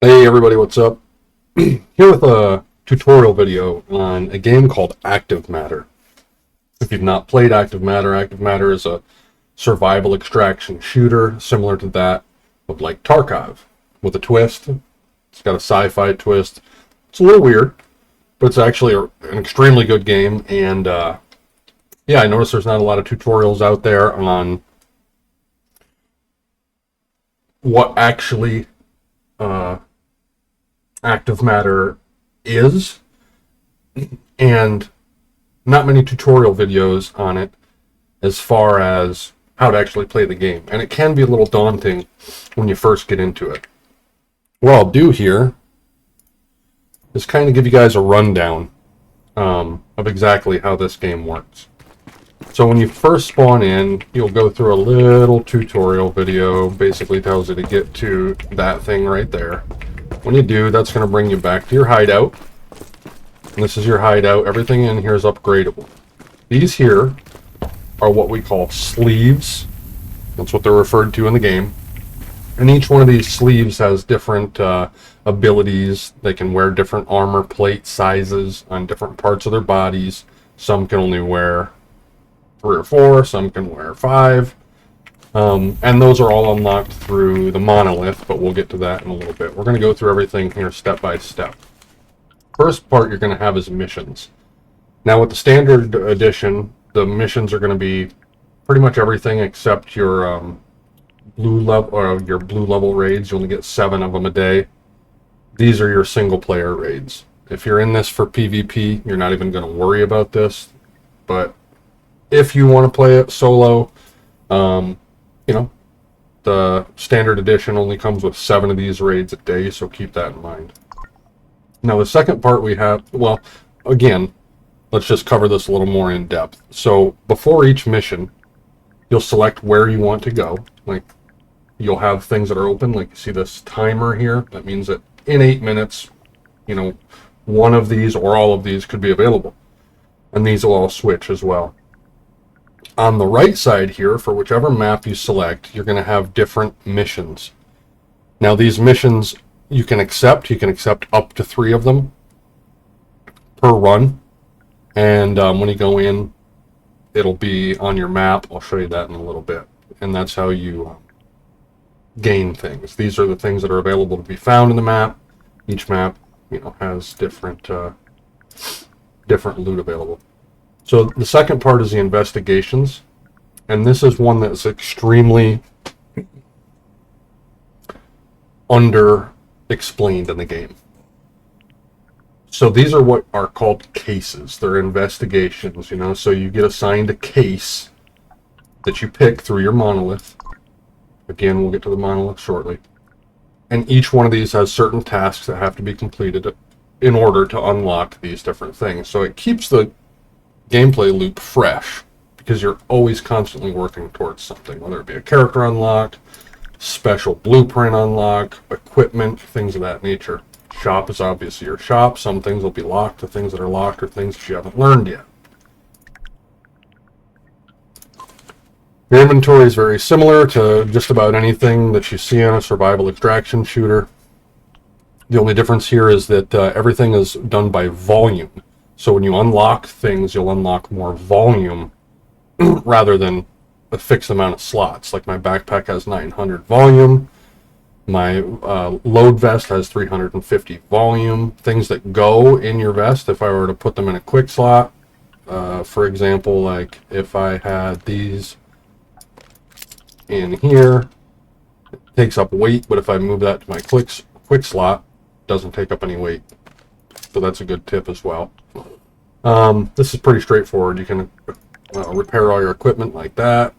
Hey everybody, what's up? Here with a tutorial video on a game called Active Matter. If you've not played Active Matter is a survival extraction shooter similar to that of like Tarkov with a twist. It's got a sci-fi twist. It's a little weird, but it's actually an extremely good game. And yeah, I noticed there's not a lot of tutorials out there on what actually uh, Active Matter is, and not many tutorial videos on it as far as how to actually play the game. And it can be a little daunting when you first get into it. What I'll do here is kind of give you guys a rundown of exactly how this game works. So when you first spawn in, you'll go through a little tutorial video. Basically tells you to get to that thing right there. When you do, that's going to bring you back to your hideout. And this is your hideout. Everything in here is upgradable. These here are what we call sleeves. That's what they're referred to in the game. And each one of these sleeves has different abilities. They can wear different armor plate sizes on different parts of their bodies. Some can only wear 3 or 4, some can wear 5. And those are all unlocked through the monolith, but we'll get to that in a little bit. We're going to go through everything here step by step. First part you're going to have is missions. Now with the standard edition, the missions are going to be pretty much everything except your blue level raids. You only get 7 of them a day. These are your single player raids. If you're in this for PvP, you're not even going to worry about this. But if you want to play it solo, you know, the standard edition only comes with 7 of these raids a day, so keep that in mind. Now the second part we have, well, again, let's just cover this a little more in depth. So before each mission, you'll select where you want to go. Like, you'll have things that are open, like you see this timer here. That means that in 8 minutes, you know, one of these or all of these could be available. And these will all switch as well. On the right side here, for whichever map you select, you're going to have different missions. Now these missions you can accept up to 3 of them per run. And when you go in, it'll be on your map. I'll show you that in a little bit. And that's how you gain things. These are the things that are available to be found in the map. Each map, you know, has different loot available. So the second part is the investigations, and this is one that's extremely under-explained in the game. So these are what are called cases. They're investigations, you know, so you get assigned a case that you pick through your monolith. Again, we'll get to the monolith shortly. And each one of these has certain tasks that have to be completed in order to unlock these different things. So it keeps the gameplay loop fresh, because you're always constantly working towards something, whether it be a character unlock, special blueprint unlock, equipment, things of that nature. Shop is obviously your shop. Some things will be locked. The things that are locked are things that you haven't learned yet. Your inventory is very similar to just about anything that you see on a survival extraction shooter. The only difference here is that everything is done by volume. So when you unlock things, you'll unlock more volume rather than a fixed amount of slots. Like my backpack has 900 volume. My load vest has 350 volume. Things that go in your vest, if I were to put them in a quick slot, for example, like if I had these in here, it takes up weight, but if I move that to my quick slot, it doesn't take up any weight. So that's a good tip as well. This is pretty straightforward. You can repair all your equipment like that.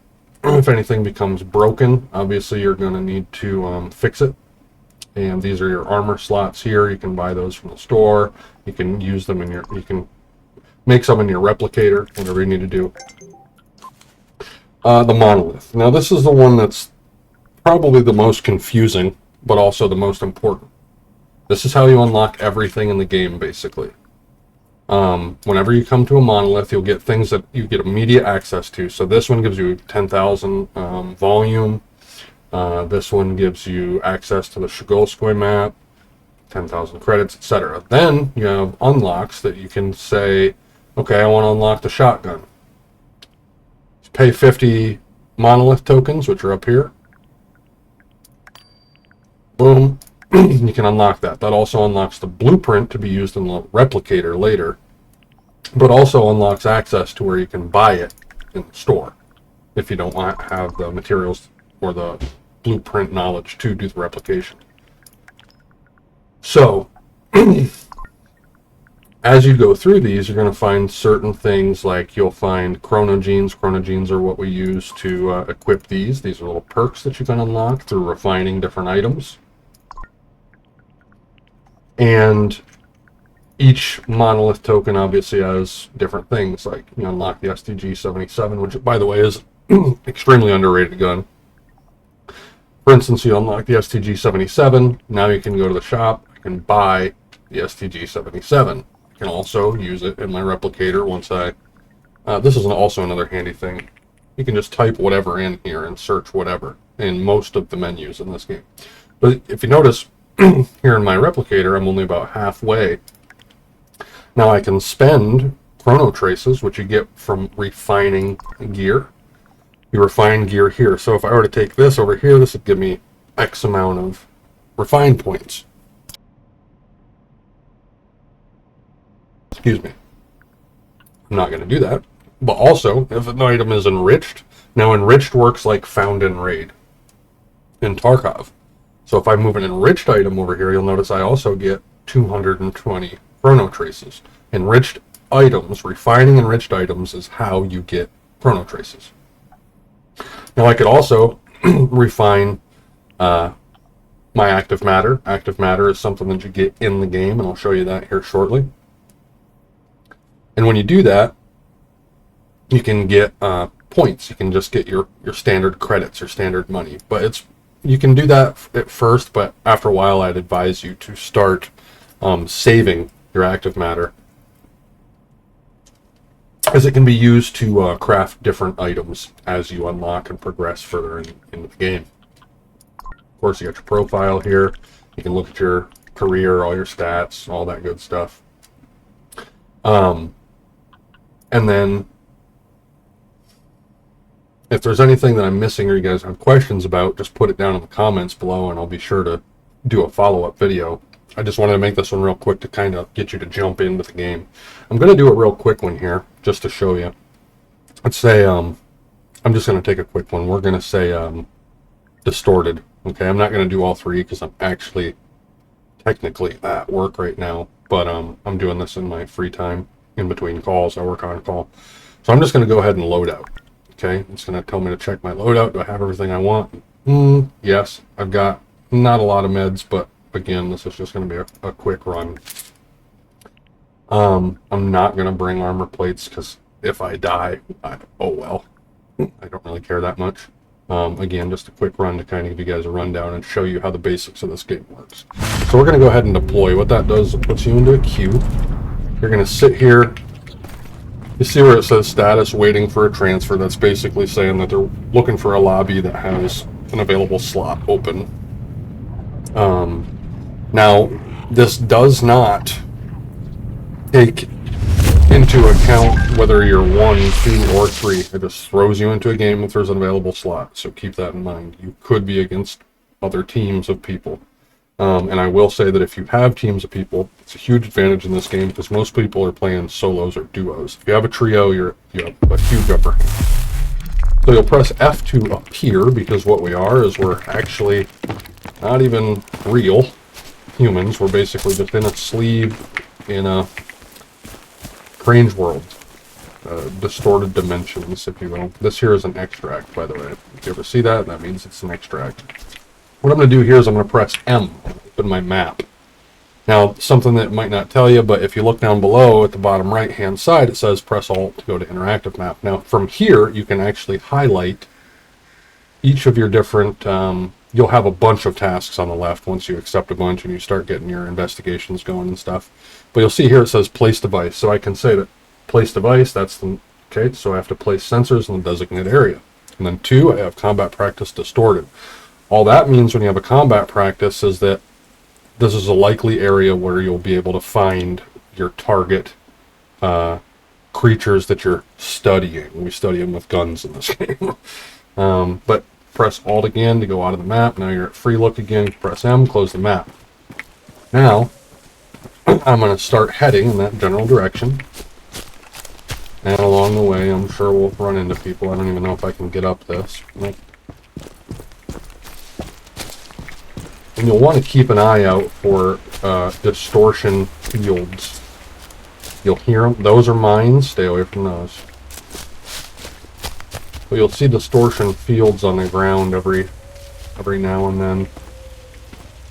If anything becomes broken, obviously you're going to need to fix it. And these are your armor slots here. You can buy those from the store. You can use them in you can make some in your replicator, whatever you need to do. The monolith. Now this is the one that's probably the most confusing, but also the most important. This is how you unlock everything in the game, basically. Whenever you come to a monolith, you'll get things that you get immediate access to. So this one gives you 10,000 volume. This one gives you access to the Shugolskoye map. 10,000 credits, etc. Then you have unlocks that you can say, okay, I want to unlock the shotgun. Pay 50 monolith tokens, which are up here. Boom. You can unlock that. That also unlocks the blueprint to be used in the replicator later, but also unlocks access to where you can buy it in the store if you don't want to have the materials or the blueprint knowledge to do the replication. So, as you go through these, you're going to find certain things like you'll find chronogenes. Chronogenes are what we use to equip these. These are little perks that you can unlock through refining different items. And each monolith token obviously has different things, like you unlock the STG-77, which, by the way, is extremely underrated gun. For instance, you unlock the STG-77. Now you can go to the shop and buy the STG-77. I can also use it in my replicator once I... this is also another handy thing. You can just type whatever in here and search whatever in most of the menus in this game. But if you notice, here in my replicator, I'm only about halfway. Now I can spend chrono traces, which you get from refining gear. You refine gear here. So if I were to take this over here, this would give me X amount of refine points. Excuse me. I'm not going to do that. But also, if an item is enriched, now enriched works like found in raid in Tarkov. So if I move an enriched item over here, you'll notice I also get 220 chrono traces. Enriched items, refining enriched items is how you get chrono traces. Now I could also refine my active matter. Active matter is something that you get in the game, and I'll show you that here shortly. And when you do that, you can get points. You can just get your standard credits, your standard money. But you can do that at first, but after a while I'd advise you to start saving your active matter, as it can be used to craft different items as you unlock and progress further into the game. Of course, you got your profile here. You can look at your career, all your stats, all that good stuff. And then if there's anything that I'm missing or you guys have questions about, just put it down in the comments below and I'll be sure to do a follow-up video. I just wanted to make this one real quick to kind of get you to jump into the game. I'm going to do a real quick one here just to show you. Let's say, I'm just going to take a quick one. We're going to say distorted. Okay, I'm not going to do all three because I'm actually technically at work right now, but I'm doing this in my free time in between calls. I work on call. So I'm just going to go ahead and load out. Okay, it's going to tell me to check my loadout. Do I have everything I want? Yes, I've got not a lot of meds, but again, this is just going to be a quick run. I'm not going to bring armor plates because if I die, oh well. I don't really care that much. Again, just a quick run to kind of give you guys a rundown and show you how the basics of this game works. So we're going to go ahead and deploy. What that does is it puts you into a queue. You're going to sit here. You see where it says status waiting for a transfer. That's basically saying that they're looking for a lobby that has an available slot open. Now, this does not take into account whether you're 1, 2, or 3. It just throws you into a game if there's an available slot. So keep that in mind. You could be against other teams of people. And I will say that if you have teams of people, it's a huge advantage in this game because most people are playing solos or duos. If you have a trio, you have a huge upper hand. So you'll press F to appear because what we are is we're actually not even real humans. We're basically just in a sleeve in a Crange world. Distorted dimensions, if you will. This here is an extract, by the way. If you ever see that, that means it's an extract. What I'm going to do here is I'm going to press M to open my map. Now, something that might not tell you, but if you look down below at the bottom right-hand side, it says press Alt to go to interactive map. Now, from here, you can actually highlight each of your different... you'll have a bunch of tasks on the left once you accept a bunch and you start getting your investigations going and stuff. But you'll see here it says place device. So I can say that place device, that's the... Okay, so I have to place sensors in the designated area. And then 2, I have combat practice distorted. All that means when you have a combat practice is that this is a likely area where you'll be able to find your target creatures that you're studying. We study them with guns in this game. But press Alt again to go out of the map. Now you're at free look again. Press M, close the map. Now, I'm going to start heading in that general direction. And along the way, I'm sure we'll run into people. I don't even know if I can get up this. Nope. And you'll want to keep an eye out for distortion fields. You'll hear them. Those are mines. Stay away from those. But you'll see distortion fields on the ground every now and then.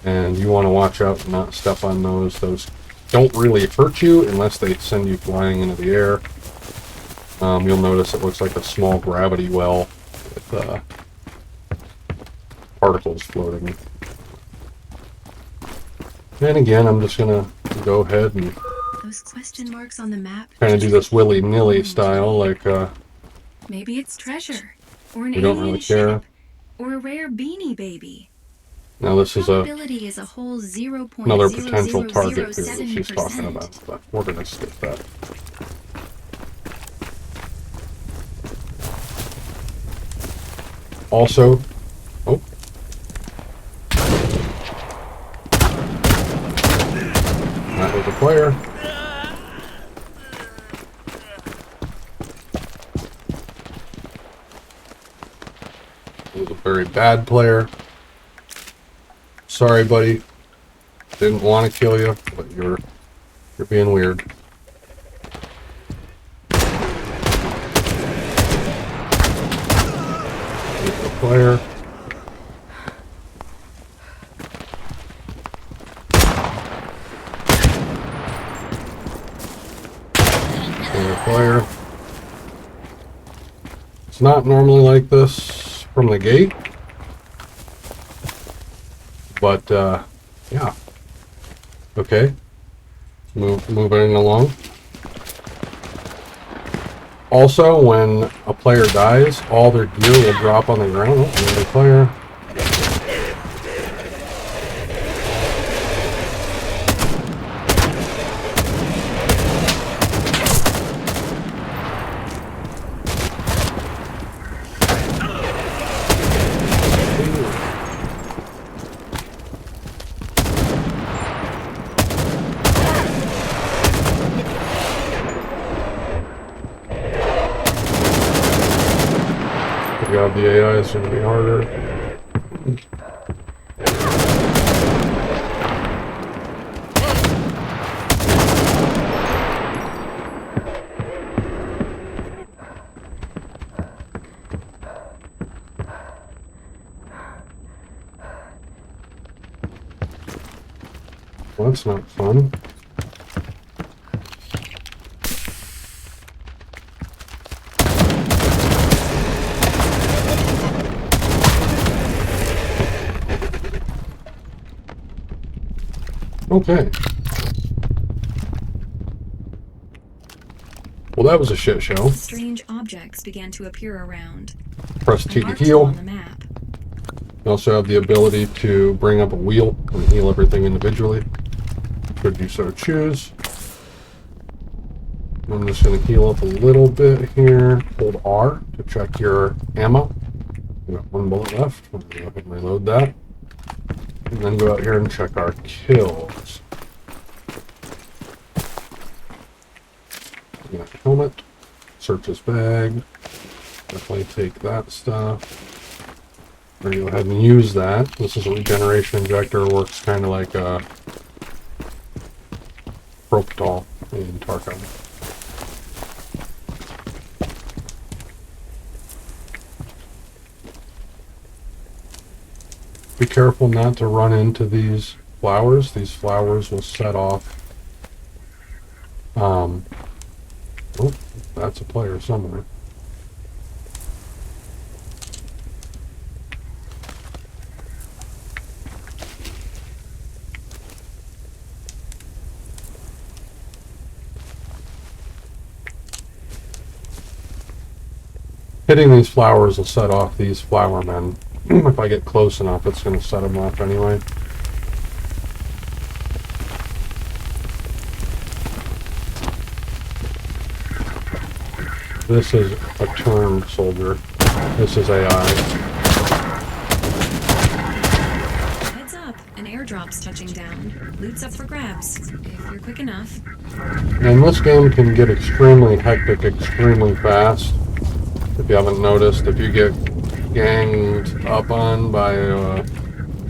And you want to watch out and not step on those. Those don't really hurt you unless they send you flying into the air. You'll notice it looks like a small gravity well with particles floating. And again, I'm just going to go ahead and those question marks on the map kind of do this willy-nilly style, like maybe it's treasure, or an we don't really care. ship, or a rare beanie baby. Now this is Probability is a whole 0.0007%. another potential target here that she's talking about, but we're going to skip that. Also, oh. That was a player. He was a very bad player. Sorry, buddy. Didn't want to kill you, but you're being weird. Here's the player. Player. It's not normally like this from the gate, but yeah. Okay, moving along. Also, when a player dies, all their gear will drop on the ground. Oh, another player. God, the AI is going to be harder. Well, that's not fun. Okay. Well, that was a shit show. Strange objects began to appear around. Press T to heal. On the map. You also have the ability to bring up a wheel and heal everything individually, should you so choose. I'm just going to heal up a little bit here. Hold R to check your ammo. We got one bullet left. I'm going to go ahead and reload that. And then go out here and check our kills. We got a helmet. Search his bag. Definitely take that stuff. We're going to go ahead and use that. This is a regeneration injector. Works kind of like a Propital in Tarkov. Be careful not to run into these flowers. These flowers will set off. Oh, that's a player somewhere. Hitting these flowers will set off these flower men. If I get close enough, it's going to set them off anyway. This is a turned soldier. This is AI. Heads up, an airdrop's touching down. Loot's up for grabs, if you're quick enough. And this game can get extremely hectic extremely fast. If you haven't noticed, if you get ganged up on by a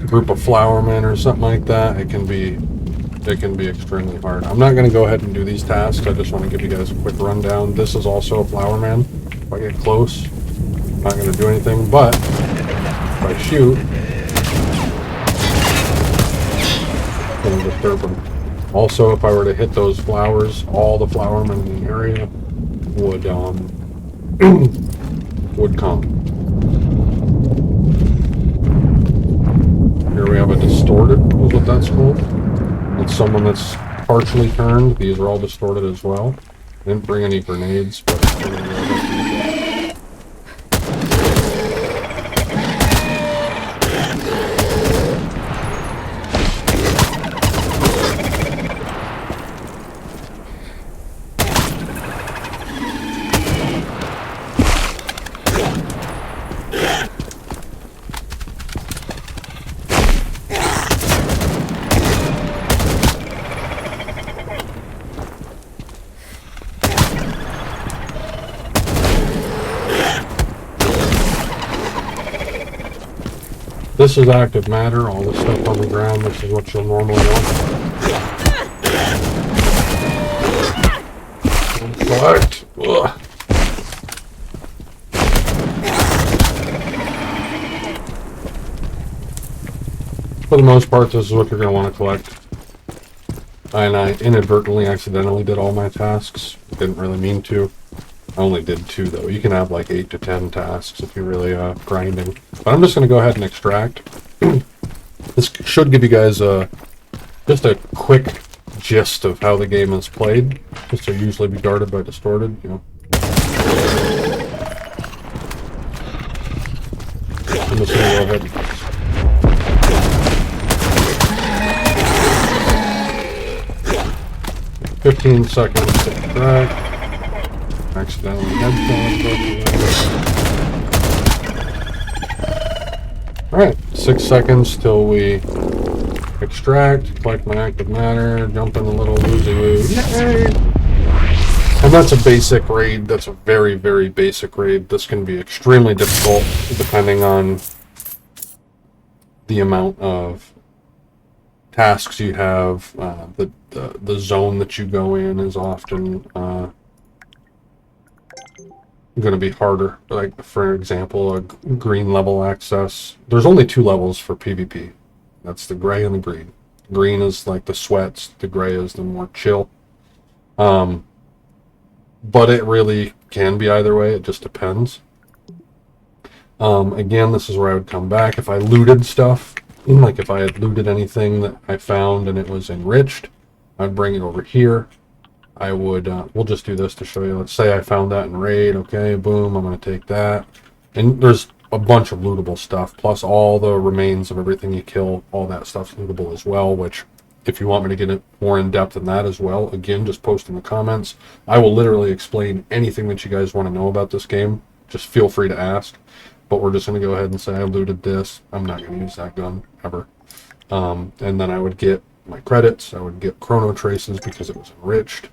group of flowermen or something like that, it can be extremely hard. I'm not going to go ahead and do these tasks. I just want to give you guys a quick rundown. This is also a flowerman. If I get close, I'm not going to do anything, but if I shoot, it's going to disturb them. Also, if I were to hit those flowers, all the flowermen in the area would would come. Here we have a distorted, is what that's called. It's someone that's partially turned. These are all distorted as well. Didn't bring any grenades, but... This is active matter, all the stuff on the ground, this is what you'll normally want. Collect. Ugh. For the most part, this is what you're going to want to collect. And I inadvertently, accidentally did all my tasks. Didn't really mean to. I only did 2 though. You can have like 8 to 10 tasks if you're really grinding. But I'm just going to go ahead and extract. This should give you guys just a quick gist of how the game is played. Just to usually be guarded by distorted, you know. I'm just going to go ahead and 15 seconds to extract. Accidentally headshot. Alright, 6 seconds till we extract, collect my active matter, jump in a little woozy-woo. Yay! And that's a basic raid. That's a very, very basic raid. This can be extremely difficult depending on the amount of tasks you have. The zone that you go in is often going to be harder. Like, for example, a green level access. There's only 2 levels for PvP. That's the gray and the green. Green is like the sweats. The gray is the more chill. But it really can be either way. It just depends. Again, this is where I would come back. If I looted stuff, like if I had looted anything that I found and it was enriched, I'd bring it over here. I would, we'll just do this to show you. Let's say I found that in raid. Okay, boom, I'm going to take that. And there's a bunch of lootable stuff, plus all the remains of everything you kill. All that stuff's lootable as well, which if you want me to get it more in depth than that as well, again, just post in the comments. I will literally explain anything that you guys want to know about this game. Just feel free to ask. But we're just going to go ahead and say I looted this. I'm not going to use that gun ever. And then I would get my credits. I would get chrono traces because it was enriched.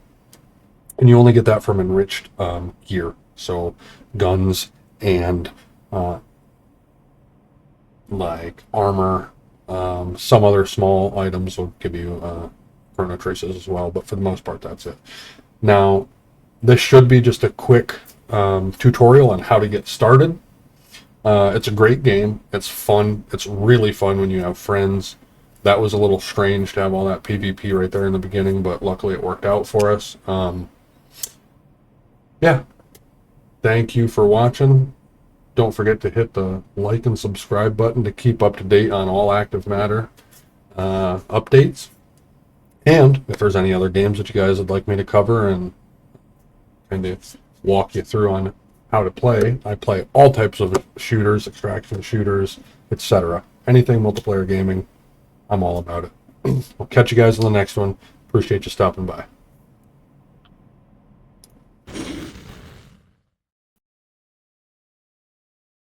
And you only get that from enriched gear. So guns and like armor, some other small items will give you chrono traces as well. But for the most part, that's it. Now, this should be just a quick tutorial on how to get started. It's a great game. It's fun. It's really fun when you have friends. That was a little strange to have all that PvP right there in the beginning, but luckily it worked out for us. Yeah. Thank you for watching. Don't forget to hit the like and subscribe button to keep up to date on all Active Matter updates. And if there's any other games that you guys would like me to cover and kind of walk you through on how to play, I play all types of shooters, extraction shooters, etc. Anything multiplayer gaming, I'm all about it. I'll catch you guys in the next one. Appreciate you stopping by.